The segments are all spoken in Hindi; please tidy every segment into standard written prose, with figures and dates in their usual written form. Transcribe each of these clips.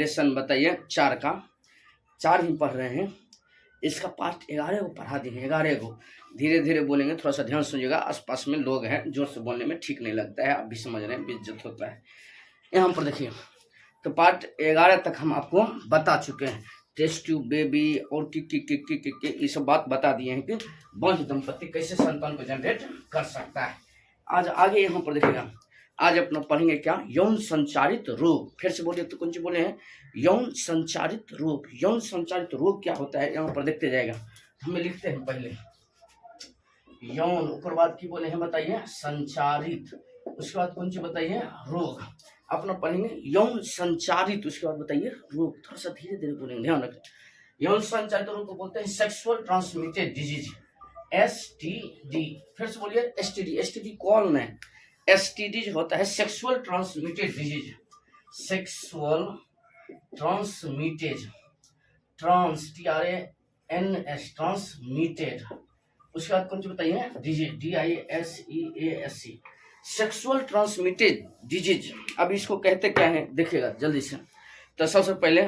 लेसन बताइए 4 का 4 ही पढ़ रहे हैं। इसका पार्ट 11 को पढ़ा दिए, 11 को धीरे धीरे बोलेंगे, थोड़ा सा ध्यान सुनिएगा। आसपास में लोग हैं, जोर से बोलने में ठीक नहीं लगता है, आप भी समझ रहे हैं, बेइज्जत होता है। यहाँ पर देखिए, तो पार्ट 11 तक हम आपको बता चुके हैं। टेस्ट ट्यूब बेबी और की ये सब बात बता दिए हैं कि वंश दंपति कैसे संतान को जनरेट कर सकता है। आज आगे यहाँ पर देखिएगा, आज अपना पढ़ेंगे क्या, यौन संचारित रोग। फिर से बोलिए तो कौन सी बोले हैं, यौन संचारित रोग। यौन संचारित रोग क्या होता है यहाँ पर देखते जाएगा। हमें लिखते हैं पहले यौन, ऊपर बाद की बोले हैं बताइए संचारित, उसके बाद कौन सी बताइए रोग। अपना पढ़ेंगे यौन संचारित, उसके बाद बताइए रोग। थोड़ा सा धीरे धीरे बोलेंगे, ध्यान रखें। यौन संचारित रोग को बोलते हैं सेक्सुअल ट्रांसमिटेड डिजीज, STD। फिर से बोलिए STD। STD कौन है, STD जो होता है sexual transmitted disease, sexual transmitted, TRANS transmitted. उसके बाद कौन सी बताइए disease, DISEASE, sexual transmitted disease. अब इसको कहते क्या है देखिएगा जल्दी से। तो सबसे पहले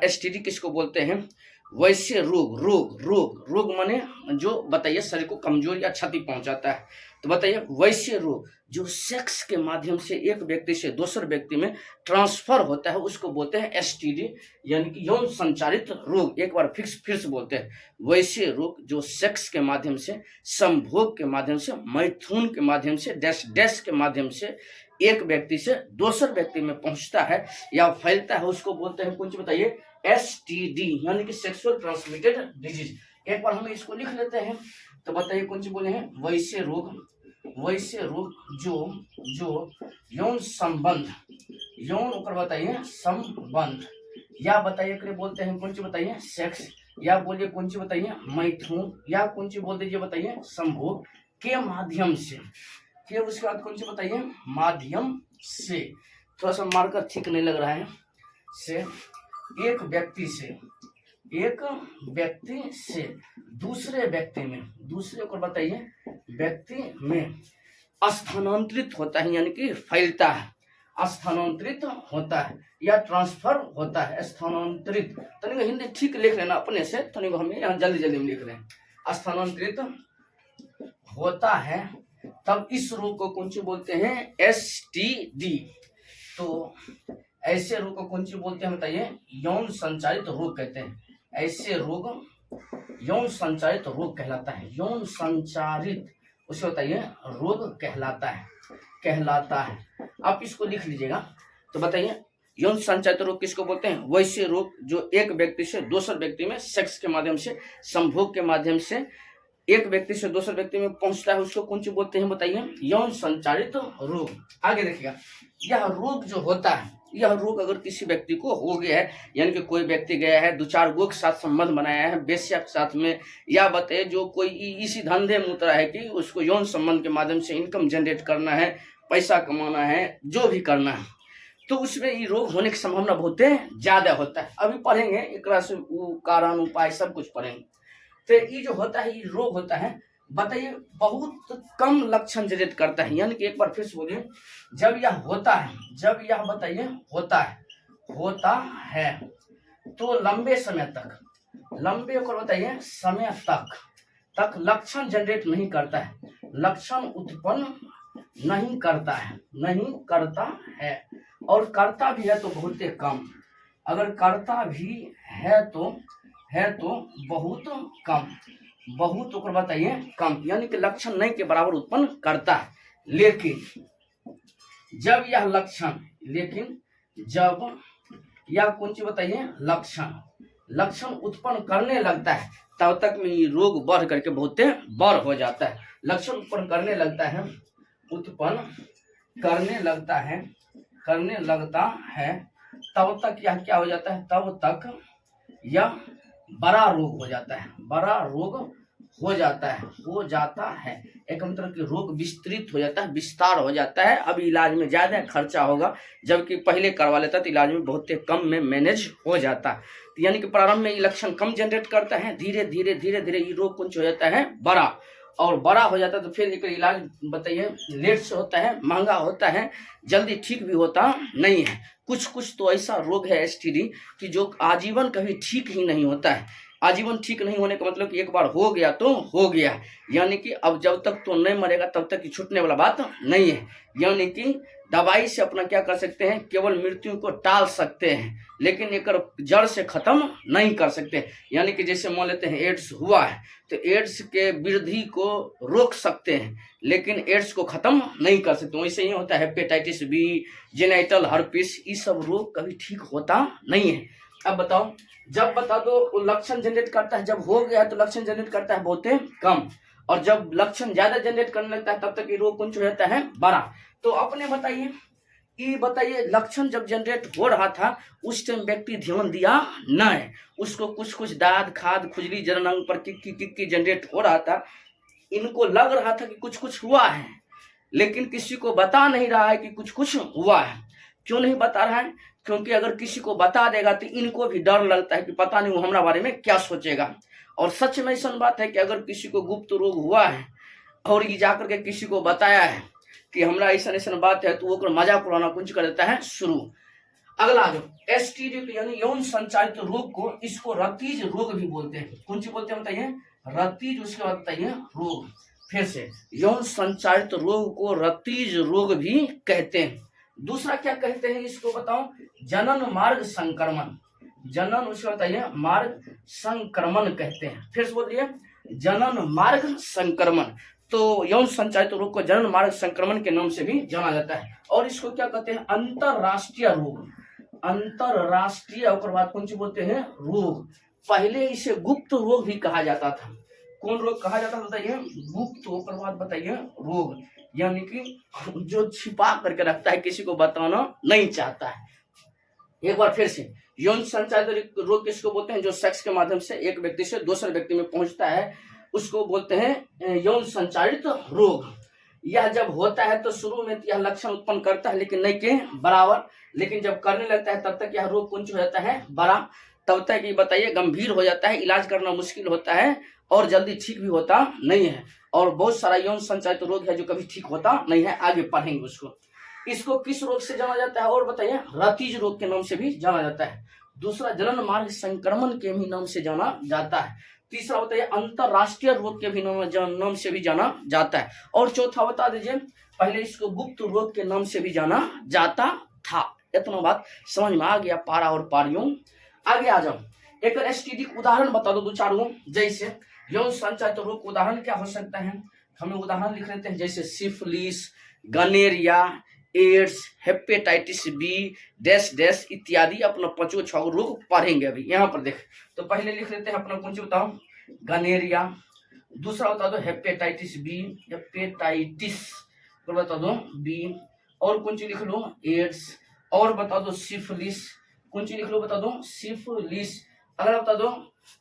STD किसको बोलते हैं, वैसे रोग। रोग रोग रोग माने जो बताइए शरीर को कमजोर या क्षति पहुंचाता है। तो बताइए वैसे रोग जो सेक्स के माध्यम से एक व्यक्ति से दूसरे व्यक्ति में ट्रांसफर होता है, उसको बोलते हैं STD, यानी कि यौन संचारित रोग। एक बार फिर से बोलते हैं, वैसे रोग जो सेक्स के माध्यम से, संभोग के माध्यम से, मैथुन के माध्यम से, डैश के माध्यम से एक व्यक्ति से दूसरे व्यक्ति में पहुंचता है या फैलता है, उसको बोलते हैं कौन सी बताइए STD, यानी कि सेक्सुअल ट्रांसमिटेड डिजीज। एक बार हमें इसको लिख लेते हैं। तो बताइए कौन सी बोले हैं, वैसे रोग। वैसे रोग जो यौन संबंध, यौन ऊपर बताइए संबंध, या बताइए करे बोलते हैं कौन सी बताइए सेक्स, या बोलिए कौन सी बताइए मैथुन, या कौन सी बोल दीजिए बताइए संभोग के माध्यम से। फिर उसके बाद कौन सी बताइए माध्यम से, थोड़ा सा मार्कर ठीक नहीं लग रहा है, से एक व्यक्ति से दूसरे व्यक्ति में, दूसरे को बताइए व्यक्ति में स्थानांतरित होता है, यानी कि फैलता है, स्थानांतरित होता है या ट्रांसफर होता है। स्थानांतरित तनिक हिंदी ठीक लिख लेना अपने से, तनिक हमें यहाँ जल्दी में लिख रहे हैं। स्थानांतरित होता है, तब इस रोग को कौन सी बोलते हैं STD। तो ऐसे रोग को कौन सी बोलते हैं बताइए, यौन संचारित रोग कहते हैं। ऐसे रोग यौन संचारित रोग कहलाता है, यौन संचारित उसे बताइए रोग कहलाता है। आप इसको लिख लीजिएगा। तो बताइए यौन संचारित रोग किसको बोलते हैं, वैसे रोग जो एक व्यक्ति से दूसरे व्यक्ति में सेक्स के माध्यम से, संभोग के माध्यम से एक व्यक्ति से दूसरे व्यक्ति में पहुंचता है, उसको कौन सी बोलते हैं बताइए यौन संचारित रोग। आगे देखिएगा, यह रोग जो होता है, यह रोग अगर किसी व्यक्ति को हो गया है, यानी कि कोई व्यक्ति गया है 2-4 गो के साथ संबंध बनाया है बेश्या के साथ में, या बताइए जो कोई इसी धंधे में उतरा है कि उसको यौन संबंध के माध्यम से इनकम जनरेट करना है, पैसा कमाना है, जो भी करना है, तो उसमें ये रोग होने की संभावना बहुत ज्यादा होता है। अभी पढ़ेंगे एक से कारण उपाय सब कुछ पढ़ेंगे। तो ये जो होता है, ये रोग होता है, बताइए बहुत कम लक्षण जनरेट करता है, यानी कि एक बार फिर से बोलिए, जब यह होता है, जब यह बताइए होता है तो लंबे समय तक, लंबे को बताइए समय तक लक्षण जनरेट नहीं करता है, लक्षण उत्पन्न नहीं करता है, और करता भी है तो बहुत कम। अगर करता भी है तो बहुत कम, बहुत ऊपर बताइए कम, यानी कि लक्षण नहीं के बराबर उत्पन्न करता है। लेकिन जब यह लक्षण, जब यह कौन सी बताइए लक्षण उत्पन्न करने लगता है, तब तक में ये रोग बढ़ करके बहुत बड़ हो जाता है। लक्षण उत्पन्न करने लगता है, करने लगता है, तब तक यह क्या हो जाता है, तब तक यह बड़ा रोग हो जाता है, हो जाता है। एक मतलब कि रोग विस्तृत हो जाता है, विस्तार हो जाता है। अब इलाज में ज्यादा खर्चा होगा, जबकि पहले करवा लेता तो इलाज में बहुत कम में मैनेज हो जाता। तो यानी कि प्रारंभ में ये लक्षण कम जनरेट करता है, धीरे धीरे ये रोग कुछ हो जाता है बड़ा, और बड़ा हो जाता है तो फिर एक इलाज बताइए लेट से होता है, महंगा होता है, जल्दी ठीक भी होता नहीं है। कुछ कुछ तो ऐसा रोग है एसटीडी कि जो आजीवन कभी ठीक ही नहीं होता है। आजीवन ठीक नहीं होने का मतलब कि एक बार हो गया तो हो गया, यानी कि अब जब तक तो नहीं मरेगा तब तक कि छूटने वाला बात नहीं है। यानी कि दवाई से अपना क्या कर सकते हैं, केवल मृत्यु को टाल सकते हैं, लेकिन एक जड़ से खत्म नहीं कर सकते। यानी कि जैसे मान लेते हैं एड्स हुआ है तो एड्स के वृद्धि को रोक सकते हैं, लेकिन एड्स को खत्म नहीं कर सकते। वैसे ही होता है हेपेटाइटिस बी, जेनाइटल हर्पिस, ये सब रोग कभी ठीक होता नहीं है। अब बताओ, जब बता दो लक्षण जनरेट करता है, जब हो गया तो लक्षण जनरेट करता है बहुत कम, और जब लक्षण ज्यादा जनरेट करने लगता है तब तक ये रोग कौन हो जाता है, बड़ा। तो अपने बताइए, ये बताइए लक्षण जब जनरेट हो रहा था उस टाइम व्यक्ति ध्यान दिया नहीं, उसको कुछ कुछ दाद खाद खुजली जलन अंग पर किक्की जनरेट हो रहा था, इनको लग रहा था कि कुछ कुछ हुआ है, लेकिन किसी को बता नहीं रहा है कि कुछ कुछ हुआ है। क्यों नहीं बता रहा है? क्योंकि अगर किसी को बता देगा तो इनको भी डर लगता है कि पता नहीं वो हमारे बारे में क्या सोचेगा। और सच में ऐसा बात है कि अगर किसी को गुप्त रोग हुआ है और ये जाकर के किसी को बताया है कि हमरा ऐसा ऐसा बात है, तो वो मजाक उड़ाना कुछ कर देता है शुरू। अगला जो एसटीडी यानी यौन संचारित रोग को, इसको रतीज रोग भी बोलते हैं। कौन सी बोलते हैं बताइए? रतीज। उसके बाद बताइए रोग। फिर से, यौन संचारित रोग को रतीज रोग भी कहते हैं। दूसरा क्या कहते हैं इसको बताओ? जनन मार्ग संक्रमण। जनन, उसके बताइए मार्ग संक्रमण कहते हैं। फिर से बोलिए, जनन मार्ग संक्रमण। तो यौन संचारित रोग को जनन मार्ग संक्रमण के नाम से भी जाना जाता है। और इसको क्या कहते हैं? अंतरराष्ट्रीय रोग। अंतरराष्ट्रीय, और बात कौन सी बोलते हैं? रोग। पहले इसे गुप्त रोग भी कहा जाता था। कौन रोग कहा जाता था बताइए? गुप्त। और बात बताइए रोग, यानी कि जो छिपा करके रखता है, किसी को बताना नहीं चाहता है। एक बार फिर से, यौन संचारित रोग किसको बोलते हैं? जो सेक्स के माध्यम से एक व्यक्ति से दूसरे व्यक्ति में पहुंचता है, उसको बोलते हैं यौन संचारित रोग। यह जब होता है तो शुरू में यह लक्षण उत्पन्न करता है, लेकिन नहीं के बराबर, लेकिन जब करने लगता है तब तक यह रोग कौन हो जाता है? बड़ा। तब तक ये बताइए गंभीर हो जाता है, इलाज करना मुश्किल होता है और जल्दी ठीक भी होता नहीं है। और बहुत सारा यौन संचारित रोग है जो कभी ठीक होता नहीं है, आगे पढ़ेंगे उसको। इसको किस रोग से जाना जाता है और बताइए? रतीज रोग के नाम से भी जाना जाता है। दूसरा, जनन मार्ग संक्रमण के भी नाम से जाना जाता है। तीसरा बताइए अंतरराष्ट्रीय रोग के भी नाम से भी जाना जाता है। और चौथा बता दीजिए, पहले इसको गुप्त रोग के नाम से भी जाना जाता था। इतना बात समझ में आ गया? पारा और पारियों। आगे आ जाओ, एक एसटीडी उदाहरण बता दो, दो चार गो। जैसे यौन संचारित रोग उदाहरण क्या हो सकता है? हमें उदाहरण लिख लेते हैं, जैसे syphilis, gonorrhoea, AIDS, hepatitis B, dash dash इत्यादि। अपना 5-6 रोग पढ़ेंगे अभी। यहाँ पर देख, तो पहले लिख लेते हैं अपना कौन सी बताओ? गनेरिया। दूसरा बता दो हेपेटाइटिस बी, हेपेटाइटिस बता दो बी। और कौन सी लिख लो? एड्स। और बता दो सिफिलिस। कौन सी लिख लो? बता दो सिफिलिस। अगला बता दो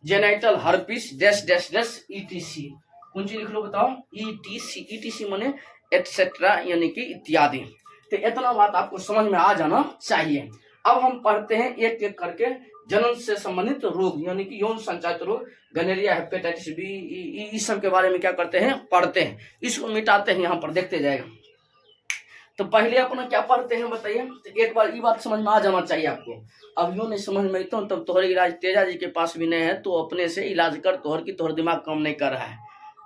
genital herpes, dash dash dash etc. कौन सी लिख लो? बताओ ईटीसी। ईटीसी माने एटसेट्रा, यानी कि इत्यादि। तो इतना बात आपको समझ में आ जाना चाहिए। अब हम पढ़ते हैं एक एक करके जनन से संबंधित रोग, यानी कि यौन संचारित रोग, गनेरिया, हेपेटाइटिस बी, इस सब के बारे में क्या करते हैं? पढ़ते हैं। इसको मिटाते हैं, यहाँ पर देखते जाएगा। तो पहले अपना क्या पढ़ते हैं बताइए? तो एक बार ये बात समझ में आ जाना चाहिए आपको। अब यूं नहीं समझ में तो तब तोहर इलाज तेजा जी के पास भी नहीं है, तो अपने से इलाज कर, तोहर की तोहर दिमाग काम नहीं कर रहा है।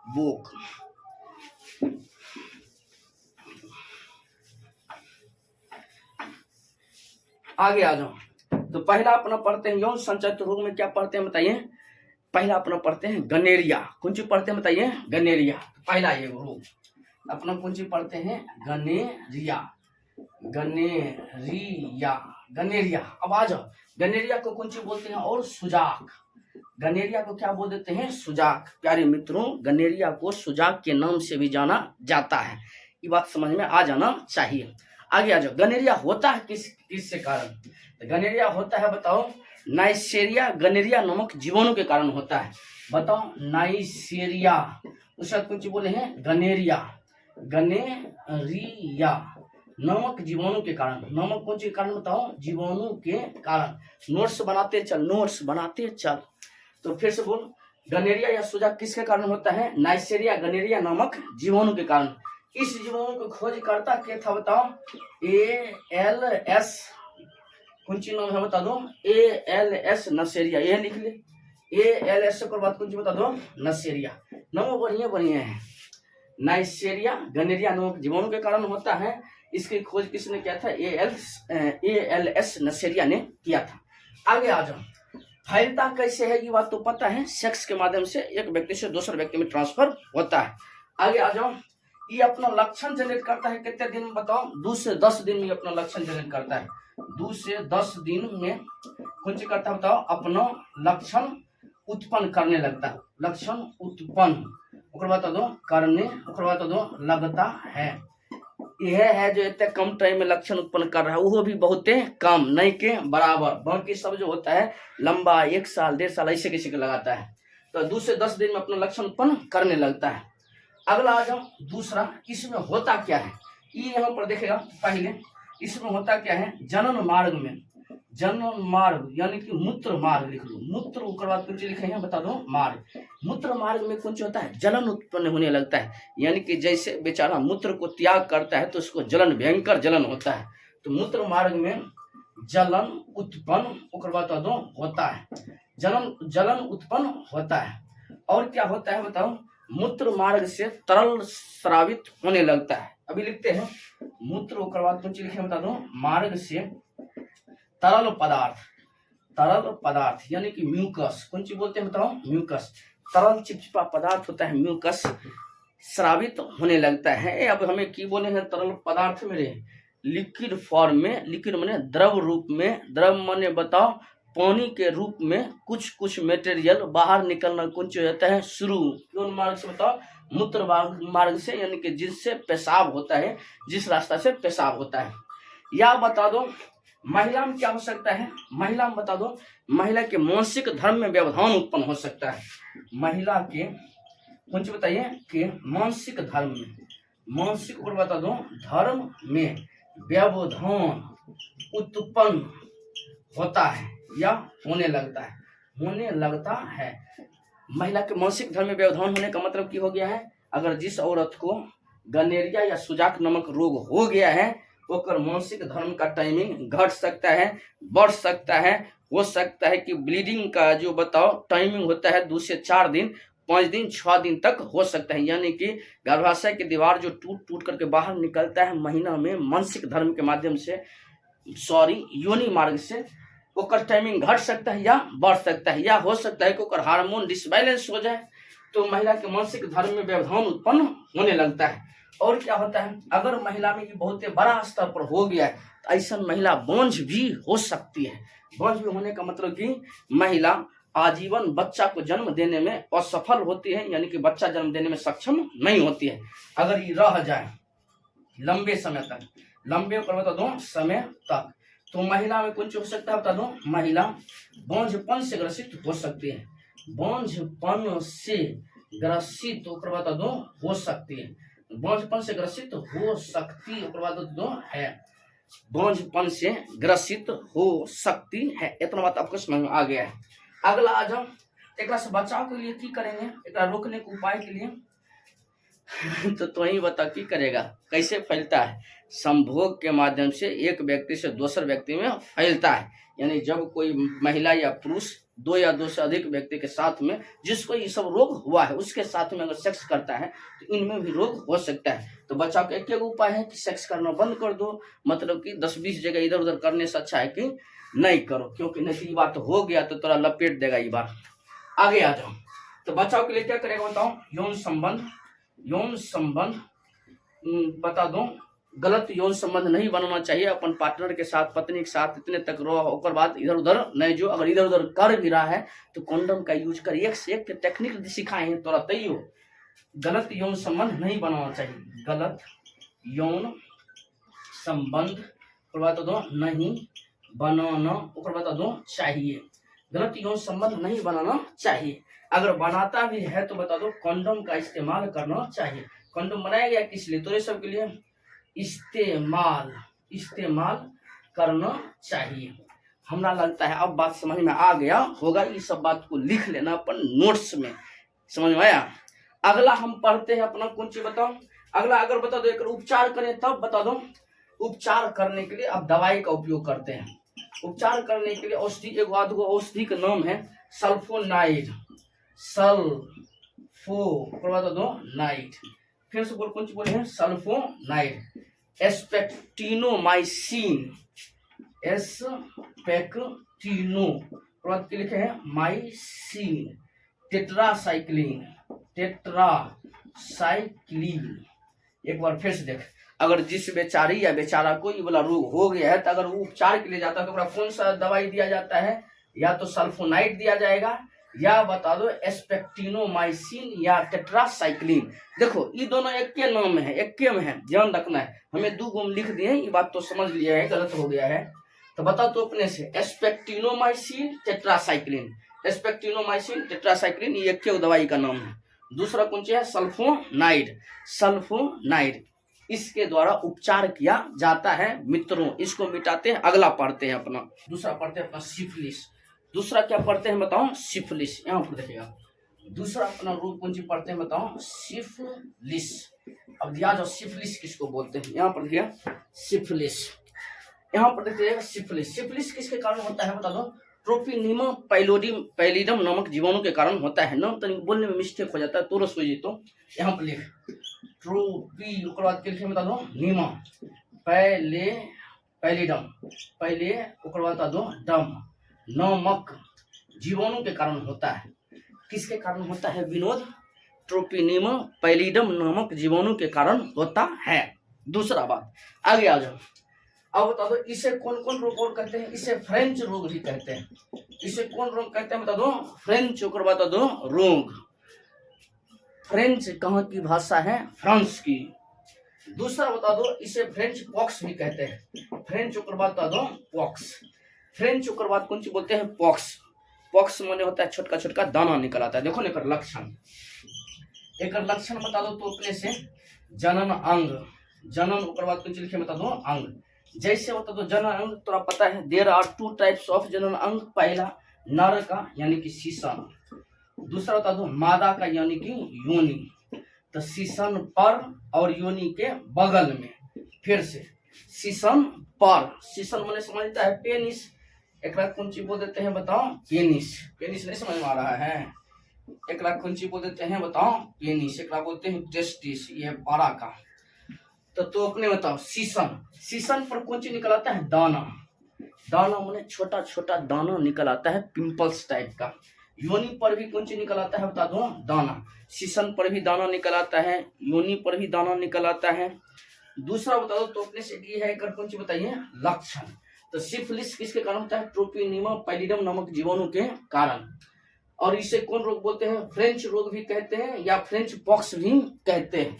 बुक आगे आ जाओ। तो पहला अपना पढ़ते हैं यौन संचारित रोग में क्या पढ़ते हैं बताइए? पहला अपना पढ़ते हैं गनेरिया। कौन सी पढ़ते हैं बताइए? गनेरिया। पहला ये रोग अपना कौन सी पढ़ते हैं? गनेरिया। गनेरिया, गनेरिया। अब आ जाओ, गनेरिया को कौन सी बोलते हैं? और सुजाक। गनेरिया को क्या बोल देते हैं? सुजाक। प्यारे मित्रों, गनेरिया को सुजाक के नाम से भी जाना जाता है। ये बात समझ में आ जाना चाहिए। आगे आ जाओ, गनेरिया होता है किससे कारण? तो गनेरिया होता है बताओ नाइसेरिया गनेरिया नामक जीवाणु के कारण होता है। बताओ नाइसेरिया, उसका कुछ बोले हैं गनेरिया, गनेरिया नामक जीवाणु के कारण। नामक कौन के कारण बताओ? जीवाणु के कारण। नोट्स बनाते चल, नोट्स बनाते चल। तो फिर से बोल, गनेरिया या सुजाक किसके कारण होता है? नाइसेरिया गनेरिया नामक जीवाणु के कारण। इस जीवाणु को खोज करता क्या था बताओ? ALS कौन सी नाम है बता दो, ALS नसेरिया, ये लिख ले। ALS से बाद कौन सी बता दो, नसेरिया। नाम बढ़िया बढ़िया है। नाइसेरिया गनेरिया नामक जीवाणु के कारण होता है। इसकी खोज किसने किया था, ALS नसेरिया ने किया था। आगे आ जाओ, फैलता कैसे है ये बात तो पता है, सेक्स के माध्यम से एक व्यक्ति से दूसरे व्यक्ति में ट्रांसफर होता है। आगे आ जाओ, ये अपना लक्षण जनरेट करता है कितने दिन में बताओ, 2 से 10 दिन में अपना लक्षण जनरेट करता है। 2 से 10 दिन में कुछ करता है बताओ, अपना लक्षण उत्पन्न करने लगता है। लक्षण उत्पन्न बता दो करने बता दो लगता है। यह है जो इतने कम टाइम में लक्षण उत्पन्न कर रहा है, वो भी बहुत कम, नहीं के बराबर। बाकी सब जो होता है लंबा 1 साल 1.5 साल ऐसे किसी को लगाता है। तो 2 से 10 दिन में अपना लक्षण उत्पन्न करने लगता है। अगला आ जाओ, दूसरा, इसमें होता क्या है, ये यहाँ पर देखेगा। पहले इसमें होता क्या है, जनन मार्ग में, जनन मार्ग यानी कि मूत्र मार्ग लिख लो। मूत्र के बाद कुछ लिखे हैं बता दो, मार्ग। मूत्र मार्ग में कुछ होता है, जलन उत्पन्न होने लगता है। यानी कि जैसे बेचारा मूत्र को त्याग करता है तो उसको जलन, भयंकर जलन होता है। तो मूत्र मार्ग में जलन उत्पन्न बता दो होता है, जलन उत्पन्न होता है। और क्या होता है बताओ, मूत्र मार्ग से तरल स्रावित होने लगता है। अभी लिखते हैं मूत्र कुछ लिखे बता दो, मार्ग से तरल पदार्थ यानी कि म्यूकस, कौन सी बोलते हैं बताओ, म्यूकस। तरल चिपचिपा पदार्थ होता है म्यूकस, स्रावित होने लगता है। अब हमें की बोले हैं, तरल पदार्थ में लिक्विड फॉर्म में, लिक्विड माने द्रव रूप में, द्रव माने बताओ पानी के रूप में कुछ मटेरियल बाहर निकलना कुछ होता है शुरू, कौन मार्ग से बताओ, मूत्र मार्ग से, यानी कि जिससे पेशाब होता है, जिस रास्ता से पेशाब होता है। या बता दो महिला में क्या हो सकता है, महिला में बता दो, महिला के मानसिक धर्म में व्यवधान उत्पन्न हो सकता है। महिला के कुछ बताइए कि मानसिक धर्म में, मानसिक और बता दो धर्म में व्यवधान उत्पन्न होता है या होने लगता है। महिला के मानसिक धर्म में व्यवधान होने का मतलब की हो गया है, अगर जिस औरत को गनेरिया या सुजाक नामक रोग हो गया है, ओकर मानसिक धर्म का टाइमिंग घट सकता है, बढ़ सकता है। हो सकता है कि ब्लीडिंग का जो बताओ टाइमिंग होता है 2 से 4 दिन, 5 दिन 6 दिन तक हो सकता है। यानी कि गर्भाशय की दीवार जो टूट करके बाहर निकलता है महीना में मानसिक धर्म के माध्यम से, योनि मार्ग से, ओकर टाइमिंग घट सकता है या बढ़ सकता है। या हो सकता है कि ओकर हार्मोन डिसबैलेंस हो जाए तो महिला के मानसिक धर्म में व्यवधान उत्पन्न होने लगता है। और क्या होता है, अगर महिला में ये बहुत बड़ा स्तर पर हो गया है तो ऐसा महिला बांझ भी हो सकती है। बांझ भी होने का मतलब कि महिला आजीवन बच्चा को जन्म देने में असफल होती है, यानी कि बच्चा जन्म देने में सक्षम नहीं होती है। अगर ये रह जाए लंबे समय तक, लंबे बता दो समय तक, तो महिला में कुछ हो सकता है बता दो, महिला बांझपन से ग्रसित हो सकती है। बांझपन से ग्रसित बता दो हो सकती है, बांझपन से ग्रसित हो सकती है, बांझपन से ग्रसित हो सकती है। इतना बात आपको समझ में आ गया है। अगला आ जाओ, एक से बचाव के लिए की करेंगे, एक रोकने के उपाय के लिए तो ही बता की करेगा, कैसे फैलता है, संभोग के माध्यम से एक व्यक्ति से दूसरे व्यक्ति में फैलता है। यानी जब कोई महिला या पुरुष 2 या 2 से अधिक व्यक्ति के साथ में जिसको ये सब रोग हुआ है उसके साथ में अगर सेक्स करता है तो इनमें भी रोग हो सकता है। तो बचाव का एक उपाय है कि सेक्स करना बंद कर दो, मतलब कि 10-20 जगह इधर उधर करने से अच्छा है कि नहीं करो, क्योंकि नहीं ये बात हो गया तो थोड़ा लपेट देगा ये बात। आगे आ जाओ, तो बचाव के लिए क्या करेगा बताओ, यौन संबंध बता दो, गलत यौन संबंध नहीं बनाना चाहिए अपन पार्टनर के साथ, पत्नी के साथ, इतने तक रहो, और बाद इधर उधर नहीं। जो अगर इधर उधर कर भी रहा है तो कंडोम का यूज कर, एक से एक टेक्निक सिखाए हैं तोरा तैयो। गलत यौन संबंध नहीं बनाना चाहिए, गलत यौन संबंध बता दो नहीं बनाना बता दो चाहिए, गलत यौन संबंध नहीं बनाना चाहिए। अगर बनाता भी है तो बता दो कंडोम का इस्तेमाल करना चाहिए। कंडोम बनाया गया किस लिए, तो सब के लिए इस्तेमाल करना चाहिए। हमरा लगता है अब बात समझ में आ गया होगा, ये सब बात को लिख लेना अपन नोट्स में, समझ में आया। अगला हम पढ़ते हैं अपना कौन चीज बताओ, अगला अगर बता दो एक उपचार करें तब बता दो। उपचार करने के लिए अब दवाई का उपयोग करते हैं। उपचार करने के लिए औषधि एगो आधगो औषधि का नाम है सल्फोनाइड, सल्फोनाइड। फिर से बोल कौन सी बोले हैं, सल्फोनाइड, एस्पेक्टिनोमाइसिन, एस्पेक्टिनो के लिखे हैं माइसिन, टेट्रासाइक्लिन, टेट्रासाइक्लिन। एक बार फिर से देख, अगर जिस बेचारी या बेचारा को ये वाला रोग हो गया है तो अगर वो उपचार के लिए जाता है तो कौन सा दवाई दिया जाता है, या तो सल्फोनाइड दिया जाएगा या बता दो एस्पेक्टिनोमाइसिन या टेट्रासाइक्लिन। देखो ये दोनों एक के नाम में है, एक के में है, ध्यान रखना है। हमें दो गुम लिख दिए, ये बात तो समझ लिया है, गलत हो गया है तो बता तो अपने से, एस्पेक्टिनोमाइसिन टेट्रासाइक्लिन, एस्पेक्टिनोमाइसिन टेट्रासाइक्लिन ये एक के दवाई का नाम है। दूसरा कौन सा है, सल्फोनाइड, सल्फोनाइड इसके द्वारा उपचार किया जाता है मित्रों। इसको मिटाते हैं, अगला पढ़ते हैं अपना, दूसरा पढ़ते हैं अपना सिफिलिस। दूसरा क्या पढ़ते हैं बताओ, सिफिलिस। यहाँ पर देखिएगा दूसरा अपना रोग कौन सी पढ़ते हैं बताओ, सिफिलिस। अब दिया जाओ सिफिलिस किसको बोलते हैं, यहाँ पर देखिए सिफिलिस, यहाँ पर देखिए सिफिलिस। सिफिलिस किसके कारण होता है बता दो, ट्रोपिनिमा पैलिडम नामक जीवाणु के कारण होता है। नाम तो बोलने में मिस्टेक हो जाता है, तो सोचिए तो यहाँ पर लिख ट्रोपी बाद के लिखे बता दो नीमा पैलिडम, पहले बता दो डम नामक जीवाणु के कारण होता है। किसके कारण होता है विनोद, ट्रोपिनिमा पैलिडम नामक जीवाणु के कारण होता है। दूसरा बात आगे आ जाओ, अब बता दो इसे कौन कौन रोग और कहते हैं, इसे फ्रेंच रोग भी कहते हैं। इसे कौन रोग कहते हैं बता दो, फ्रेंच बता दो रोग। फ्रेंच कहाँ की भाषा है, फ्रांस की। दूसरा बता दो इसे फ्रेंच पॉक्स भी कहते हैं, फ्रेंच बता दो पॉक्स। फ्रेंच कौन सी बोलते हैं, पॉक्स। पॉक्स माने होता है छोटका छोटका दाना निकल आता है। देखो ना एकर लक्षण, एक लक्षण बता दो तो अपने से, जनन अंग, जनन बाद कौन सी लिखे बता दो अंग। जैसे बता दो जनन अंग, तो पता है देयर आर 2 टाइप्स ऑफ जनन अंग। पहला नर का यानी कि शीशन, दूसरा बता दो मादा का यानी कि योनि। तो शीशन पर और योनि के बगल में। फिर से शीशन पर, शीशन माने समझता है पेनिस, एक कौन सी बोल देते हैं बताओ, पेनिस। पेनिस नहीं समझ में आ रहा है, एक कौन सी बोल देते हैं बताओ, पेनिस। एक बोलते हैं टेस्टिस, ये बड़ा का। तो अपने बताओ शीशन, शीशन पर कौन सी निकल आता है, दाना। दाना माने छोटा छोटा दाना निकल आता है, पिंपल्स टाइप का। योनि पर भी कौन सी निकल आता है बता दो, दाना। शीशन पर भी दाना निकल आता है, योनि पर भी दाना निकल आता है। दूसरा बता दो तो अपने से ये है, कौन सी बताइए, लक्षण। तो सिफिलिस किसके कारण होता है, ट्रोपिनिमा पैलिडम नामक जीवाणु के कारण। और इसे कौन रोग बोलते हैं, फ्रेंच रोग भी कहते हैं या फ्रेंच पॉक्स भी कहते हैं।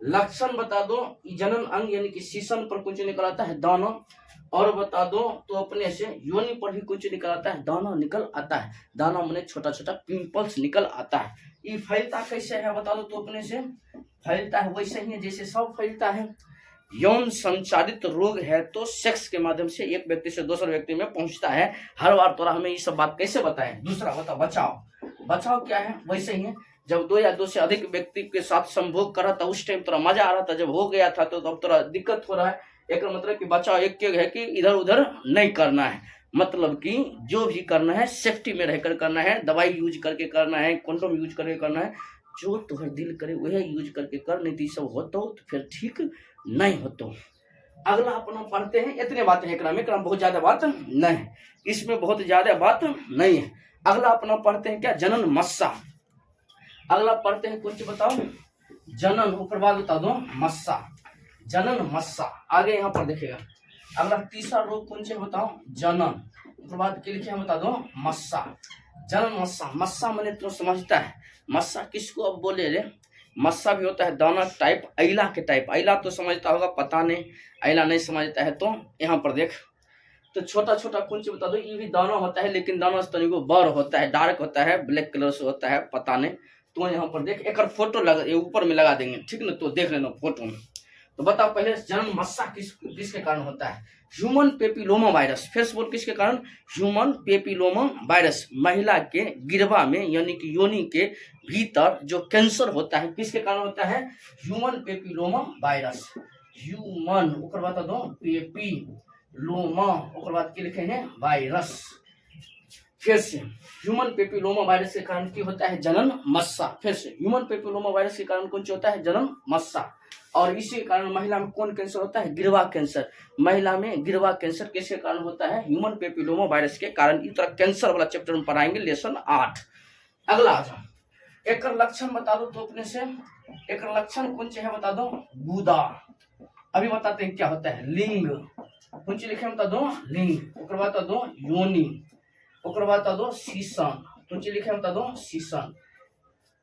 लक्षण बता दो, जनन अंग यानी कि शीशन पर कुछ निकल आता है दाना, और बता दो तो अपने से योनि पर भी कुछ निकल आता है, दाना निकल आता है। दाना माने छोटा छोटा पिंपल्स निकल आता है। ये फैलता कैसे है बता दो तो अपने से, फैलता है वैसे ही है जैसे सब फैलता है। यौन संचारित रोग है तो सेक्स के माध्यम से एक व्यक्ति से दूसरे व्यक्ति में पहुंचता है। हर बार तोरा हमें ये सब बात कैसे बताएं। दूसरा बता बचाव, बचाव क्या है, वैसे ही है जब 2 या 2 से अधिक व्यक्ति के साथ संभोग करा था उस टाइम तोरा मजा आ रहा था, जब हो गया था तो अब तोरा दिक्कत हो रहा है। एक मतलब कि बचाव एक है कि इधर उधर नहीं करना है, मतलब कि जो भी करना है सेफ्टी में रहकर करना है, दवाई यूज करके करना है, कंडोम यूज करके करना है, जो तुम्हारा दिल करे वह यूज करके कर, नहीं तो सब होता तो फिर ठीक नहीं होता। अगला अपना पढ़ते हैं, इतने बातें हैं एकरा में बहुत ज्यादा बात नहीं, इसमें बहुत ज्यादा बात नहीं है। अगला अपना पढ़ते हैं क्या, जनन मस्सा। अगला पढ़ते हैं कुछ बताओ, जनन ऊपर बाद बता दो मस्सा, जनन मस्सा। आगे यहाँ पर देखेगा अगला तीसरा रोग कौन से बताओ, जनन ऊपर बाद के लिखे बता दो मस्सा, जनन मस्सा। मस्सा मैंने तो समझता है, मस्सा किसको अब बोले रे, मस्सा भी होता है दाना टाइप, अइला के टाइप। अइला तो समझता होगा, पता नहीं, अइला नहीं समझता है तो यहाँ पर देख, तो छोटा छोटा कौन सी बता दो, ये भी दाना होता है लेकिन दाना से तनिको बड़ होता है, डार्क होता है, ब्लैक कलर से होता है, पता नहीं। तो यहाँ पर देख एक फोटो लगा, ऊपर में लगा देंगे, ठीक ना, तो देख लेना फोटो में। तो बताओ पहले जन्म मस्सा किसके कारण होता है, ह्यूमन पेपिलोमा वायरस। फिर से बोल किसके कारण, ह्यूमन पेपिलोमा वायरस। महिला के गिरवा में यानी कि योनि के भीतर जो कैंसर होता है किसके कारण होता है, ह्यूमन पेपिलोमा वायरस। ह्यूमन ऊपर बता दो पेपिलोमा और बाद की लिखे हैं वायरस। फिर से ह्यूमन पेपिलोमा वायरस के कारण की होता है जनन मस्सा। फिर से ह्यूमन पेपिलोमा वायरस के कारण कौन सा होता है जनन मस्सा। और इसी के कारण महिला में कौन कैंसर होता है गिरवा कैंसर। महिला में गिरवा कैंसर किसके कारण होता है ह्यूमन पेपिलोमा वायरस के कारण। इस तरह कैंसर वाला चैप्टर में पढ़ाएंगे लेसन 8। अगला आ जाओ एक लक्षण बता दो तो अपने से एक लक्षण कौन से है बता दो गुदा। अभी बताते हैं क्या होता है लिंग कौन सी लिखे बता दो लिंग ओकर बाद बता दो योनि ओकर बाद बता दो शीशन कौन सी लिखे बता दो शीशन।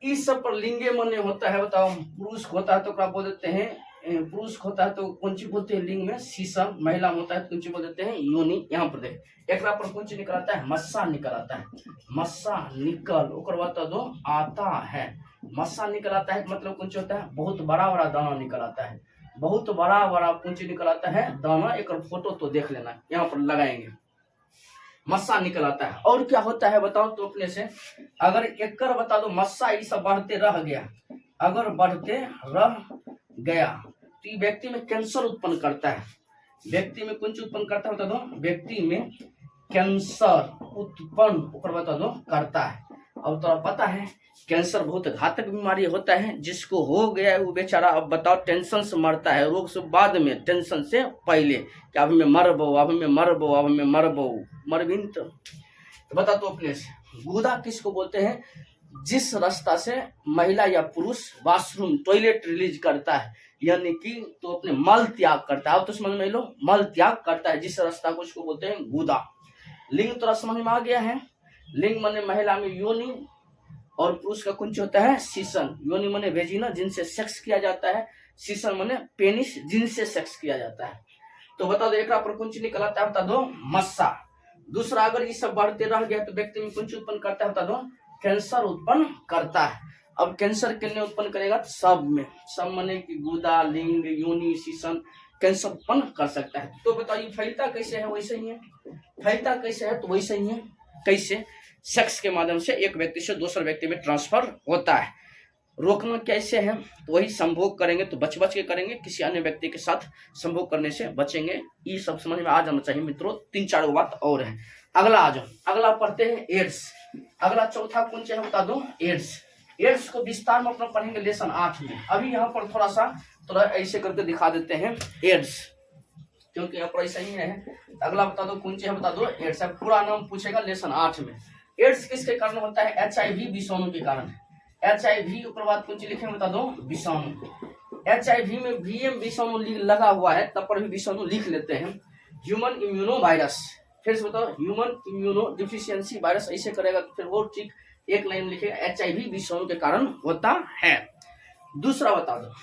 इस सब पर लिंगे मने होता है बताओ पुरुष होता है तो क्या बोल देते हैं पुरुष होता है तो कौन सी बोलते हैं लिंग में शीशन। महिला होता है तो कौन सी बोल देते हैं योनि। यहाँ पर देख एक पर कौन सी निकल आता है मस्सा निकल आता है मस्सा निकल ओकर बाद बता दो आता है। मस्सा निकल आता है मतलब कौन सी होता है बहुत बड़ा बड़ा दाना निकल आता है बहुत बड़ा बड़ा कौन सी निकल आता है दाना। एक फोटो तो देख लेना यहाँ पर लगाएंगे मस्सा निकल आता है। और क्या होता है बताओ तो अपने से अगर एक बता दो मस्सा ये सब बढ़ते रह गया अगर बढ़ते रह गया तो ये व्यक्ति में कैंसर उत्पन्न करता है। व्यक्ति में कौन सी उत्पन्न करता है बता दो व्यक्ति में कैंसर उत्पन्न बता दो करता है। अब तो पता है कैंसर बहुत घातक बीमारी होता है जिसको हो गया है वो बेचारा अब बताओ टेंशन से मरता है रोग से बाद में टेंशन से पहले कि अब मैं मरबो अब मैं मरबो अब मैं मरबो मरबिन। तो बता तो अपने से गुदा किसको बोलते हैं जिस रास्ता से महिला या पुरुष वॉशरूम टॉयलेट रिलीज करता है यानी कि तो अपने मल त्याग करता है। अब तो समझ में लो मल त्याग करता है जिस रास्ता को उसको बोलते हैं गुदा। लिंग तो समझ में आ गया है। लिंग माने महिला में योनि और पुरुष का कुंच होता है शीशन। योनि माने वेजिना जिनसे सेक्स किया जाता है शीशन माने पेनिस जिनसे सेक्स किया जाता है। तो बता दो एक पर कुंच निकल आता है बता दो मस्सा। दूसरा अगर ये सब बढ़ते रह गया तो व्यक्ति में कुंच उत्पन्न करता है बता दो कैंसर उत्पन्न करता है। अब कैंसर कितने उत्पन्न करेगा सब में सब माने कि गुदा लिंग योनि शीशन कैंसर उत्पन्न कर सकता है। तो बताइए फैलता कैसे है वैसे ही है फैलता कैसे है तो वैसे ही है कैसे सेक्स के माध्यम से एक व्यक्ति से दूसरे व्यक्ति में ट्रांसफर होता है। रोकना कैसे है तो वही संभोग करेंगे तो बच के करेंगे किसी अन्य व्यक्ति के साथ संभोग करने से बचेंगे। ये सब समझ में आ जाना चाहिए मित्रों। 3-4 बात और है। अगला आ जाओ अगला पढ़ते हैं एड्स। अगला चौथा कौन सा है बता दो एड्स। एड्स को विस्तार में अपना पढ़ेंगे लेसन 8 में। अभी यहाँ पर थोड़ा ऐसे करके दिखा देते हैं एड्स क्योंकि यहाँ पर ऐसा ही है। अगला बता दो कौन सा है बता दो एड्स। पूरा नाम पूछेगा लेसन 8 में। एड्स किसके कारण होता है HIV विषाणु के कारण। HIV ऊपर बाद कुछ लिखे बता दो विषाणु। HIV में VM विषाणु लगा हुआ है तब पर भी विषाणु लिख लेते हैं। ह्यूमन इम्यूनो वायरस फिर से बताओ ह्यूमन इम्यूनो डिफिशियंसी वायरस ऐसे करेगा तो फिर वो ठीक एक लाइन लिखेगा HIV विषाणु के कारण होता है। दूसरा बता दो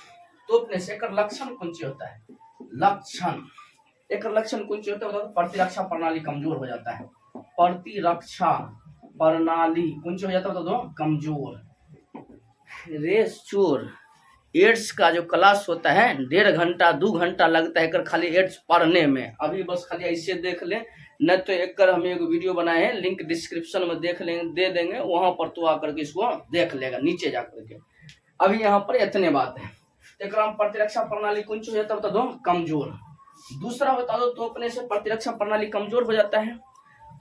तो अपने से एक लक्षण कौन सी होता है लक्षण एक लक्षण कौन सी होता है बता दो प्रतिरक्षा प्रणाली कमजोर हो जाता है। प्रतिरक्षा प्रणाली कौन सी हो जाता है बता दो कमजोर। रेस चोर एड्स का जो क्लास होता है 1.5 घंटा 2 घंटा लगता है खाली एड्स पढ़ने में। अभी बस खाली ऐसे देख ले न तो एक हम एक वीडियो बनाए हैं लिंक डिस्क्रिप्शन में देख लेंगे दे देंगे वहां पर तो आकर के इसको देख लेगा नीचे जाकर के। अभी यहाँ पर इतने बात है। एक प्रतिरक्षा प्रणाली कौन सी हो जाता है बता दो कमजोर। दूसरा बता दो तो अपने से प्रतिरक्षा प्रणाली कमजोर हो जाता है।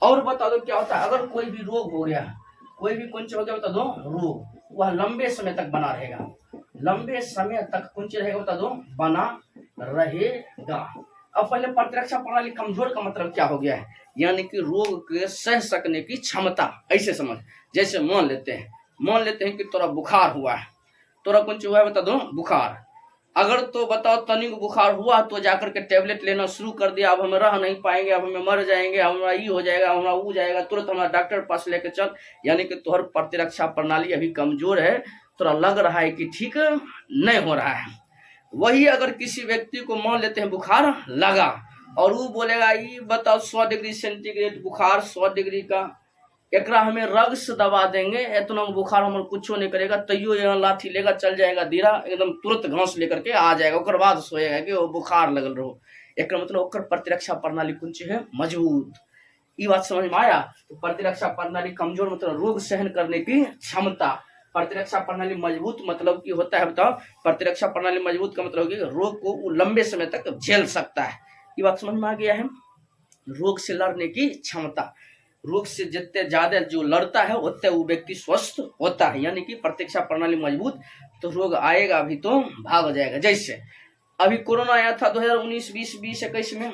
और बता दो क्या होता है अगर कोई भी रोग हो गया कोई भी कौन सा हो गया बता दो रोग वह लंबे समय तक बना रहेगा। लंबे समय तक कौन सा रहेगा बता दो बना रहेगा। अब पहले प्रतिरक्षा प्रणाली कमजोर का मतलब क्या हो गया है यानी कि रोग के सह सकने की क्षमता। ऐसे समझ जैसे मान लेते हैं कि तोरा बुखार हुआ है तोरा कौन सा हुआ है बता दो बुखार। अगर तो बताओ तनिक बुखार हुआ तो जाकर के टेबलेट लेना शुरू कर दिया अब हम रह नहीं पाएंगे अब हमें मर जाएंगे हमारा ये हो जाएगा हमारा वो जाएगा तुरंत हमारा डॉक्टर पास लेके चल यानी कि तुम्हारी प्रतिरक्षा प्रणाली अभी कमजोर है थोड़ा लग रहा है कि ठीक नहीं हो रहा है। वही अगर किसी व्यक्ति को मान लेते हैं बुखार लगा और वो बोलेगा ये बताओ 100 डिग्री सेंटीग्रेड बुखार 100 डिग्री का एकरा हमें रग से दबा देंगे इतना बुखार हमारे कुछ नहीं करेगा तैयो यहाँ लाठी लेगा चल जाएगा धीरा एकदम तुरंत घास लेकर के आ जाएगा और बाद सोएगा कि वो बुखार लगल रहो। एक मतलब प्रतिरक्षा प्रणाली कुछ है मजबूत। ये बात समझ में आया। तो प्रतिरक्षा प्रणाली कमजोर मतलब रोग सहन करने की क्षमता। प्रतिरक्षा प्रणाली मजबूत मतलब की होता है बताओ प्रतिरक्षा प्रणाली मजबूत का मतलब कि रोग को लंबे समय तक झेल सकता है। ये बात समझ में आ गया है। रोग से लड़ने की क्षमता, रोग से जितने ज्यादा जो लड़ता है उतने वो व्यक्ति स्वस्थ होता है, यानी कि प्रतिरक्षा प्रणाली मजबूत, तो रोग आएगा भी तो भाग जाएगा। जैसे अभी कोरोना आया था 2019, 20, 21 में,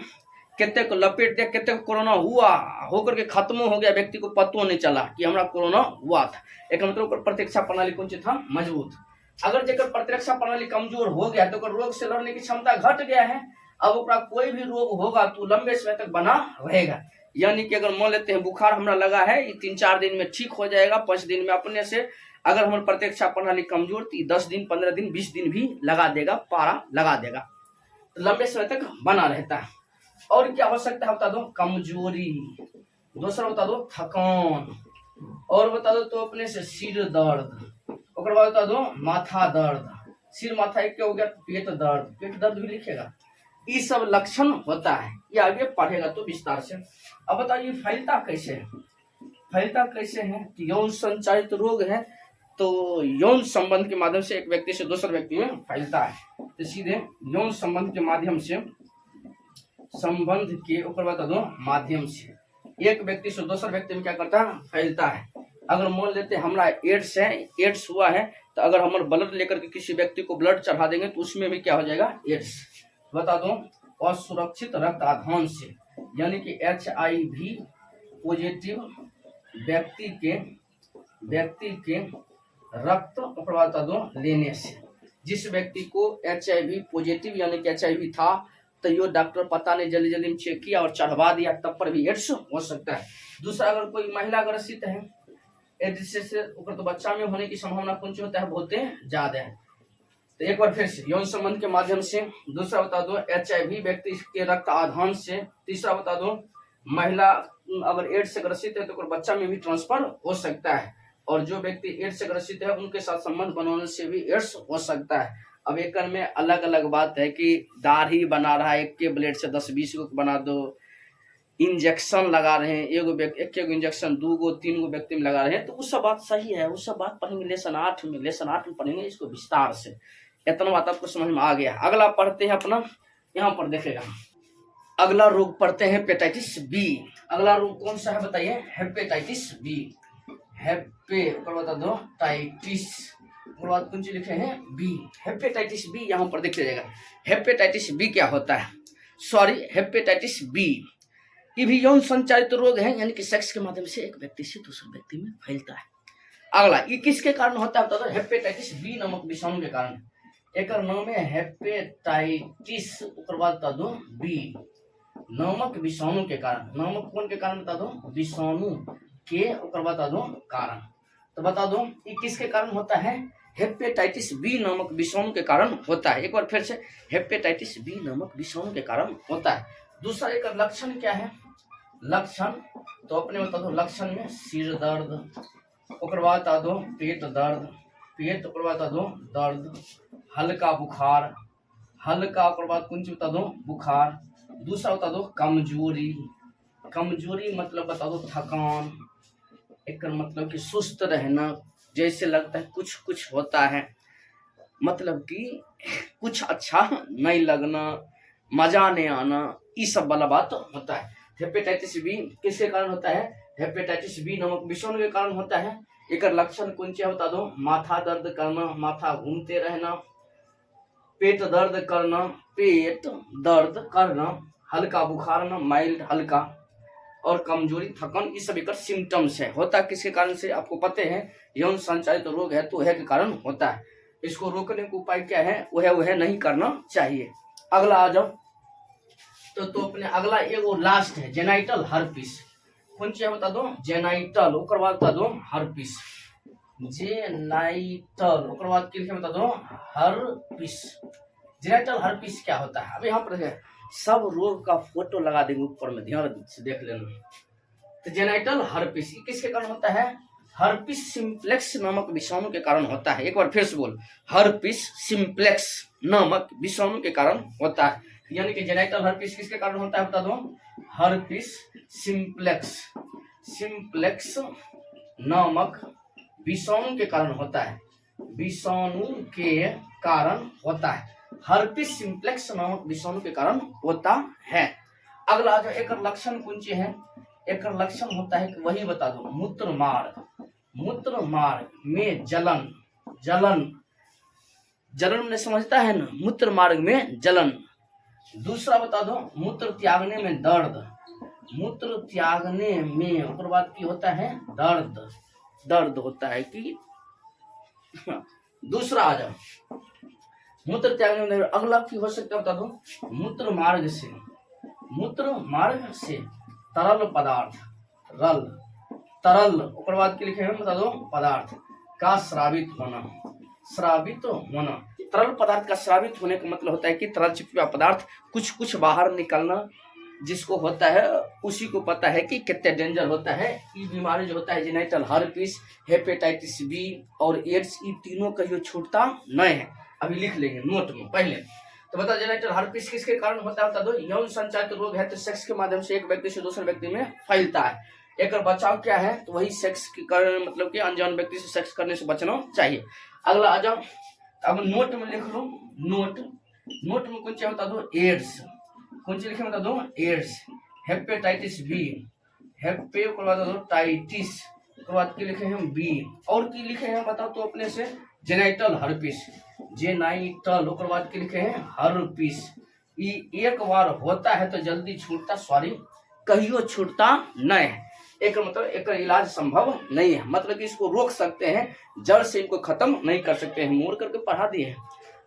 कितने को लपेट दिया, कितने को कोरोना हुआ, होकर के खत्म हो गया, व्यक्ति को पता नहीं चला कि हमारा कोरोना हुआ था। एक मतलब प्रतिरक्षा प्रणाली कौन सी था, मजबूत। अगर जेकर प्रतिरक्षा प्रणाली कमजोर हो गया तो रोग से लड़ने की क्षमता घट गया है, अब ओकरा कोई भी रोग होगा तो लंबे समय तक बना रहेगा। यानी कि अगर मान लेते हैं बुखार हमरा लगा है, ये 3-4 दिन में ठीक हो जाएगा, 5 दिन में अपने से। अगर हमारी प्रतिरक्षा प्रणाली कमजोर थी 10 दिन, 15 दिन, 20 दिन भी लगा देगा, पारा लगा देगा, तो लंबे समय तक बना रहता है। और क्या हो सकता है बता दो, कमजोरी, दूसरा बता दो थकान, और बता दो तो अपने से सिर दर्द, और बाद बता दो माथा दर्द, सिर माथा एक हो गया, पेट दर्द, पेट दर्द भी लिखेगा। ये सब लक्षण होता है, ये आगे पढ़ेगा तो विस्तार से। अब बताइए फैलता कैसे है, फैलता कैसे है, यौन संचारित रोग है, तो यौन संबंध के माध्यम से एक व्यक्ति से दूसरे व्यक्ति में फैलता है, तो सीधे यौन संबंध के माध्यम से, संबंध के ऊपर बता दो माध्यम से एक व्यक्ति से दूसरे व्यक्ति में क्या करता है, फैलता है। अगर मान लेते हैं हमारा एड्स है, एड्स हुआ है, तो अगर हम ब्लड लेकर के किसी व्यक्ति को ब्लड चढ़ा देंगे तो उसमें भी क्या हो जाएगा, एड्स। बता दो असुरक्षित रक्त आधान से, यानी कि HIV पॉजिटिव व्यक्ति के रक्त बता दो लेने से, जिस व्यक्ति को HIV पॉजिटिव यानी कि HIV था, तो यो डॉक्टर पता नहीं जल्दी जल्दी में चेक किया और चढ़वा दिया, तब पर भी एड्स हो सकता है। दूसरा, अगर कोई महिला ग्रसित है एड्स से, तो बच्चा में होने की संभावना कौन सी होता है, बहुत ज्यादा है। तो एक बार फिर से यौन संबंध के माध्यम से, दूसरा बता दो HIV व्यक्ति के रक्त आधान से, तीसरा बता दो महिला अगर एड्स से ग्रसित है तो बच्चा में भी ट्रांसफर हो सकता है, और जो व्यक्ति एड्स से ग्रसित है उनके साथ संबंध बनाने से भी एड्स हो सकता है। अब एक में अलग अलग बात है कि दाढ़ी बना रहा है, एक के ब्लेड से 10-20 को बना दो, इंजेक्शन लगा रहे हैं, एक इंजेक्शन 2 गो 3 गो व्यक्ति में लगा रहे हैं, तो वो सब बात सही है, वो सब बात पढ़ेंगे लेसन 8 में पढ़ेंगे इसको विस्तार से। इतना बात आपको समझ में आ गया। अगला पढ़ते हैं अपना, यहाँ पर देखेगा अगला रोग पढ़ते हैं हेपेटाइटिस बी। अगला रोग कौन सा है बताइए, हेपेटाइटिस बी। बता दो टाइटिस, बाद कौन सी लिखे हैं, बी, हेपेटाइटिस बी। यहाँ पर देख लीजिएगा हेपेटाइटिस बी क्या होता है, सॉरी हेपेटाइटिस बी, ये भी यौन संचारित रोग है, यानी कि सेक्स के माध्यम से एक व्यक्ति से दूसरे व्यक्ति में फैलता है। अगला, ये किसके कारण होता है बता दो, हेपेटाइटिस बी नामक विषाणु के कारण। एक नाम है हेपेटाइटिस, बाद बता दो बी नामक विषाणु के कारण। नामक कौन के कारण बता दो, विषाणु के बता दो कारण। तो बता दो ये किसके कारण होता है, हेपेटाइटिस बी नामक विषाणु के कारण होता है। एक बार फिर से, हेपेटाइटिस बी नामक विषाणु के कारण होता है। दूसरा एक लक्षण क्या है, लक्षण तो अपने बता दो, लक्षण में सिर दर्द, बाद बता दो पेट दर्द, पेट बता दो दर्द, हल्का बुखार, हल्का बाद कौन सी बता दो, बुखार। दूसरा बता दो कमजोरी, कमजोरी मतलब बता दो थकान, एक मतलब कि सुस्त रहना, जैसे लगता है कुछ कुछ होता है, मतलब कि कुछ अच्छा नहीं लगना, मजा नहीं आना, ये सब वाला बात होता है। हेपेटाइटिस बी किसके कारण होता है, हेपेटाइटिस बी नामक विषाणु के कारण होता है। एक लक्षण कौन सा बता दो, माथा दर्द करना, माथा घूमते रहना, पेट दर्द करना, पेट दर्द करना, हल्का बुखार ना, माइल्ड हल्का, और कमजोरी थकान, ये सभी का सिम्टम्स है। होता किसके कारण से आपको पता है, यौन संचारित रोग है तो है के कारण होता है। इसको रोकने का उपाय क्या है, वह नहीं करना चाहिए। अगला आ जाओ तो अपने अगला एगो लास्ट है जेनाइटल हर्पिस। कौन सी है बता दो, जेनाइटल, ओकर बाद बता दो हर्पिस, जेनाइटल, ओकर बाद क्या बता दो हर्पिस। जेनाइटल हर्पिस क्या होता है, अब यहाँ पर सब रोग का फोटो लगा देंगे ऊपर में, ध्यान से देख लेना। तो जेनाइटल हर्पिस किसके कारण होता है, हर्पिस सिम्प्लेक्स नामक विषाणु के कारण होता है। एक बार फिर से बोल, हर्पिस सिम्प्लेक्स नामक विषाणु के कारण होता है। यानी कि जेनाइटल हर्पिस किसके कारण होता है बता दो, हर्पिस सिम्प्लेक्स, सिम्प्लेक्स नामक विषाणु के कारण होता है, विषाणु के कारण होता है, हर्पिस सिम्प्लेक्स नामक विषाणु के कारण होता है। अगला जो एक लक्षण कुंची है, एक लक्षण होता है कि वही बता दो, मूत्र मार्ग में जलन, जलन में समझता है ना, मूत्र मार्ग में जलन। दूसरा बता दो, मूत्र त्यागने में दर्द, मूत्र त्यागने में उसके बाद की होता है दर्द होता है कि दूसरा आ जाओ, मूत्र त्यागने में। अगला की हो सकता है बता दो, मूत्र मार्ग से तरल पदार्थ, तरल उसके बाद की लिखे हैं बता दो, पदार्थ का स्रावित होना। तरल पदार्थ का स्रावित होने का मतलब होता है कि तरल चिपचिपा पदार्थ कुछ बाहर निकलना, जिसको होता है उसी को पता है कि कितने डेंजर होता है। ये बीमारी जो होता है जेनिटल हर्पिस, हेपेटाइटिस बी और एड्स, ये तीनों का जो छूटता नहीं है। अभी लिख लेंगे नोट में पहले। तो बता, जेनिटल हर्पिस किसके कारण होता है बता दो, यौन संचारित रोग है, तो सेक्स के माध्यम से एक व्यक्ति से दूसरे व्यक्ति में फैलता है। एक बचाव क्या है, तो वही सेक्स के कारण, मतलब कि अनजान व्यक्ति से सेक्स करने से बचना चाहिए। अगला आ जाओ, अब नोट में लिख लो, नोट में कौन सा बता दो, एड्स, कौन सी लिखे बता दो, एड्स, हेपेटाइटिस बी, हेपे को बता दो टाइटिस, उसके बाद की लिखे हैं बी, और की लिखे हैं बताओ तो अपने से, जेनिटल हर्पिस, जेनिटल, उसके बाद की लिखे हैं हर्पिस। ये एक बार होता है तो जल्दी छूटता, सॉरी कहियो छूटता नहीं है। एक मतलब एक इलाज संभव नहीं है, मतलब कि इसको रोक सकते हैं, जड़ से इनको खत्म नहीं कर सकते हैं। मोड़ करके पढ़ा दिए हैं,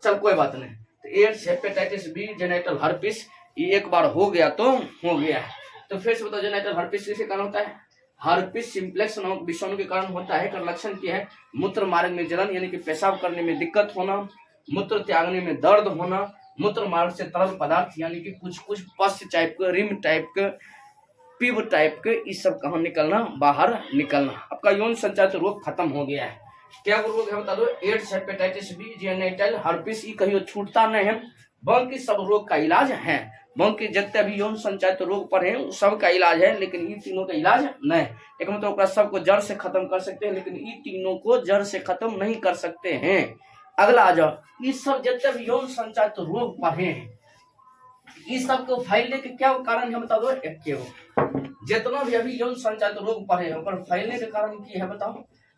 चल कोई बात नहीं। तो AIDS, hepatitis B, genital herpes, ये एक बार हो गया तो हो गया है। तो फिर से बताओ, जेनिटल हर्पिस किसके कारण होता है, हर्पिस सिम्प्लेक्स नामक विषाणु के कारण होता है। का लक्षण क्या है, मूत्र मार्ग में जलन यानी कि पेशाब करने में दिक्कत होना, मूत्र त्यागने में दर्द होना, मूत्र मार्ग से तरल पदार्थ यानी कि कुछ पस टाइप के, रिम टाइप के, पीव टाइप के, इस सब कहाँ निकलना, बाहर निकलना। आपका यौन संचारित रोग खत्म हो गया है। क्या रोग है बता दो, AIDS, hepatitis B, genital herpes, ये कहीं छूटता नहीं है, बाकी सब रोग का इलाज है। बाकी जितने भी यौन संचारित रोग पर हैं सब का इलाज है, लेकिन ये तीनों का इलाज नहीं। एक मतलब सबको जड़ से खत्म कर सकते हैं, लेकिन ये तीनों को जड़ से खत्म नहीं कर सकते हैं। अगला आ जाओ, ये सब जितने भी यौन संचारित रोग पर हैं, इस सब को फैलने के क्या कारण है बता दो, जितना भी अभी यौन संचारित रोग पर है और फैलने के कारण की है बताओ,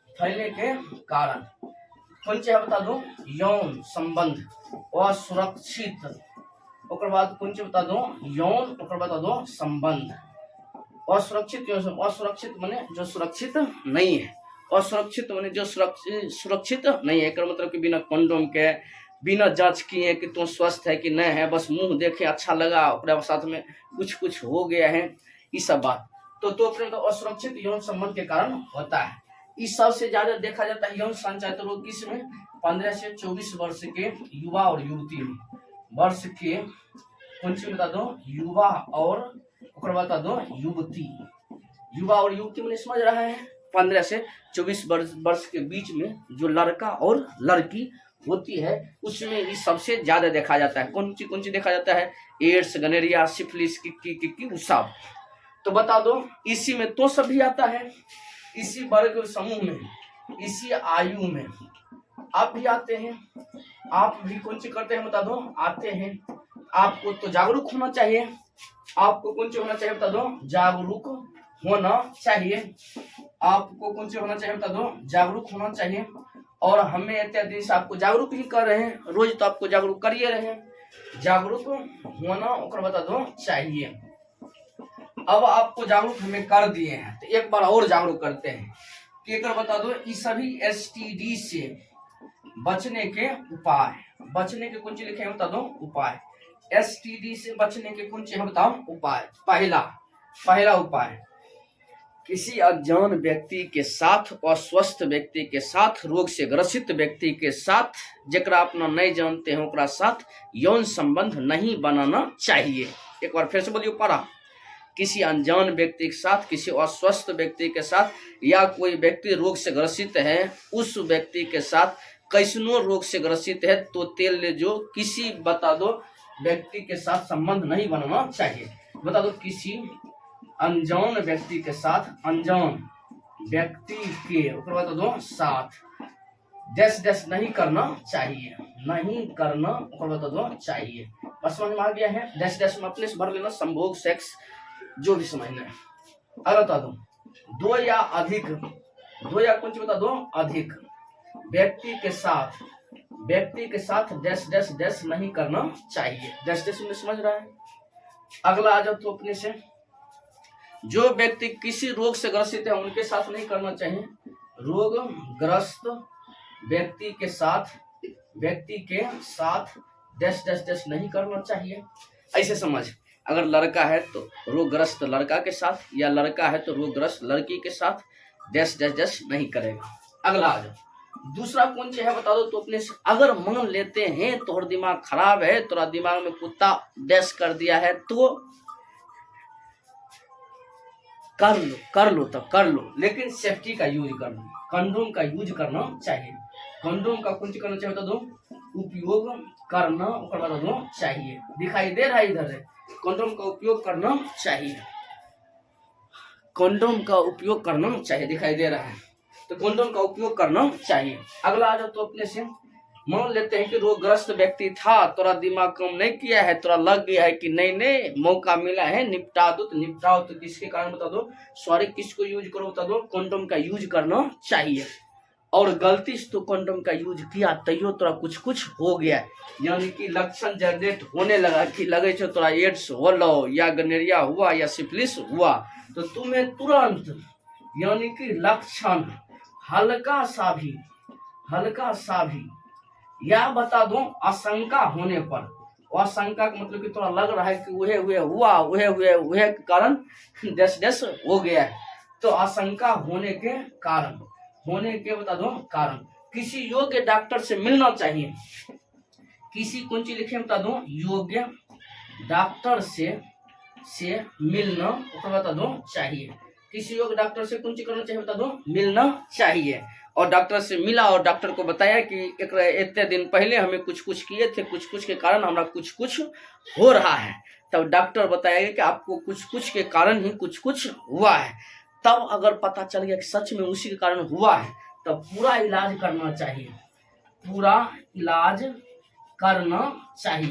फैलने के कारण कौन से है बता दो, यौन संबंध असुरक्षित, और बाद कौन से बता दो, यौन, और बता दो संबंध असुरक्षित। असुरक्षित माने जो सुरक्षित नहीं है, असुरक्षित माने जो सुरक्षित नहीं है। मतलब कि बिना कंडोम के, बिना जांच किए कि तुम स्वस्थ है कि नहीं है, बस मुंह देखे अच्छा लगा, अपने साथ में कुछ हो गया है, ये सब बात तो अपने तो असुरक्षित यौन संबंध के कारण होता है। इस सबसे ज्यादा देखा जाता है यौन संचारित रोग किस में, 15 से 24 वर्ष के युवा और युवती में, वर्ष के कौन सी बता दो, युवा और बता दो युवती, युवा और युवती में समझ रहा है, 15 से 24 वर्ष के बीच में जो लड़का और लड़की होती है उसमें ये सबसे ज्यादा देखा जाता है। कौन सी देखा जाता है, एड्स, गनेरिया, सिफिलिस की सब। तो बता दो, इसी में तो सभी आता है, इसी वर्ग समूह में, इसी आयु में आप भी आते हैं, आप भी कौन सी करते हैं बता दो, आते हैं। आपको तो जागरूक होना चाहिए, आपको कौन सी होना चाहिए बता दो, जागरूक होना चाहिए, आपको कौन सी होना चाहिए बता दो, जागरूक होना चाहिए। और हमें इत्यादि से आपको जागरूक ही कर रहे हैं, रोज तो आपको जागरूक करिए रहे हैं, जागरूक होना और बता दो चाहिए। अब आपको जागरूक हमें कर दिए हैं, तो एक बार और जागरूक करते हैं कि एक बता दो, इस सभी एसटीडी से बचने के उपाय, बचने के कुछ लिखे हैं बता दो उपाय, एसटीडी से बचने के कुछ है बताओ उपाय। पहला उपाय, किसी अज्ञान व्यक्ति के साथ, अस्वस्थ व्यक्ति के साथ, रोग से ग्रसित व्यक्ति के साथ, जरा अपना नहीं जानते हैं ओकरा साथ यौन संबंध नहीं बनाना चाहिए। एक बार फिर से बोलिए, पढ़ा, किसी अनजान व्यक्ति के साथ, किसी अस्वस्थ व्यक्ति के साथ, या कोई व्यक्ति रोग से ग्रसित है उस व्यक्ति के साथ, कैसनो रोग से ग्रसित है तो तेल ले जो किसी बता दो व्यक्ति के साथ संबंध नहीं बनाना चाहिए। बता दो, किसी अनजान व्यक्ति के साथ, अनजान व्यक्ति के बता दो साथ डैश डैश नहीं करना चाहिए, नहीं करना और बता दो चाहिए। बस समझ में आ गया है। डैश डैश में अपने से भर लेना, संभोग, सेक्स, जो भी समझना है। अगर बता दो दो या अधिक, दो या कुछ बता दो अधिक व्यक्ति के साथ डैश डैश डैश नहीं करना चाहिए। डैश डैश में समझ रहा है। अगला आ जाओ तो अपने से, जो व्यक्ति किसी रोग से ग्रसित है उनके साथ नहीं करना चाहिए। रोग ग्रस्त व्यक्ति के साथ डैश डैश डैश नहीं करना चाहिए। ऐसे समझ, अगर लड़का है तो रोगग्रस्त लड़का के साथ, या लड़का है तो रोगग्रस्त लड़की के साथ डैश डैश डैश नहीं करेगा। अगला आ जाओ, दूसरा कौन सी है बता दो तो अपने से। अगर मान लेते हैं तोहर दिमाग खराब है, तोरा दिमाग में कुत्ता डैश कर दिया है, तो कर लो, लेकिन सेफ्टी का यूज करना, कंडोम का यूज करना चाहिए। कंडोम का कौन करना चाहिए बता दो, उपयोग करना बता दो चाहिए। दिखाई दे रहा है इधर है, कंडोम का उपयोग करना चाहिए, कंडोम का उपयोग करना चाहिए, दिखाई दे रहा है, तो कंडोम का उपयोग करना चाहिए। अगला आ जाओ तो अपने से, मान लेते हैं कि रोगग्रस्त व्यक्ति था, तोरा दिमाग काम नहीं किया है, तोरा लग गया है कि नहीं मौका मिला है निपटा दो, तो निपटाओ। तो किसके कारण बता दो, सॉरी किसको यूज करो बता दो, कंडोम का यूज करना चाहिए। और गलती से तो कंडोम का यूज किया तैयो तोरा कुछ हो गया, यानी कि लक्षण जनरेट होने लगा कि लगे छो तोरा एड्स होलो, या गनेरिया हुआ, या सिफिलिस हुआ, तो तुम्हें तुरंत यानी कि लक्षण हल्का सा भी या बता दो आशंका होने पर, आशंका का मतलब कि थोड़ा लग रहा है कि वह के कारण डैश डैश हो गया है, तो आशंका होने के बता दो कारण किसी योग्य डॉक्टर से मिलना चाहिए। किसी कौन चीज लिखे बता दो, योग्य डॉक्टर से मिलना बता दो चाहिए। किसी योग्य डॉक्टर से कौन चीज करना चाहिए बता दो, मिलना चाहिए। और डॉक्टर से मिला और डॉक्टर को बताया कि इतने दिन पहले हमें कुछ किए थे, कुछ के कारण हमारा कुछ हो रहा है। तब डॉक्टर बताएगा कि आपको कुछ के कारण ही कुछ हुआ है। तब अगर पता चल गया कि सच में उसी के कारण हुआ है, तब पूरा इलाज करना चाहिए,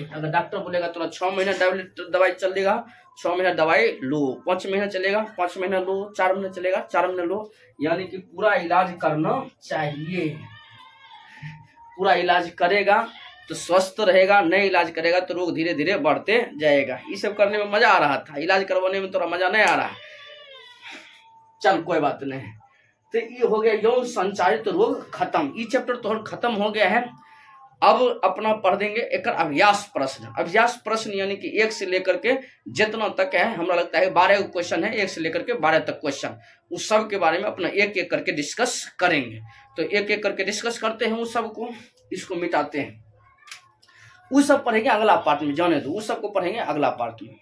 अगर डॉक्टर बोलेगा तो 6 महीना दवाई चलेगा, 6 महीना दवाई लो, 5 महीना चलेगा 5 महीना लो, 4 महीना चलेगा 4 महीना लो, यानी कि पूरा इलाज करना चाहिए। पूरा इलाज करेगा तो स्वस्थ रहेगा, नहीं इलाज करेगा तो रोग धीरे धीरे बढ़ते जाएगा। ये सब करने में मजा आ रहा था, इलाज करवाने में थोड़ा मजा नहीं आ रहा है। चल कोई बात नहीं। तो ये हो गया यौन संचारित रोग खत्म। ये चैप्टर तो खत्म हो गया है। अब अपना पढ़ देंगे एक अभ्यास प्रश्न यानी कि 1 से लेकर के जितना तक है, हमरा लगता है 12 क्वेश्चन है, 1 से लेकर के 12 तक क्वेश्चन, उस सब के बारे में अपना एक करके डिस्कस करेंगे। तो एक करके डिस्कस करते हैं उस सब को, इसको मिटाते हैं। उस सब पढ़ेंगे अगला पार्ट में, जाने दो, उस सब को पढ़ेंगे अगला पार्ट में।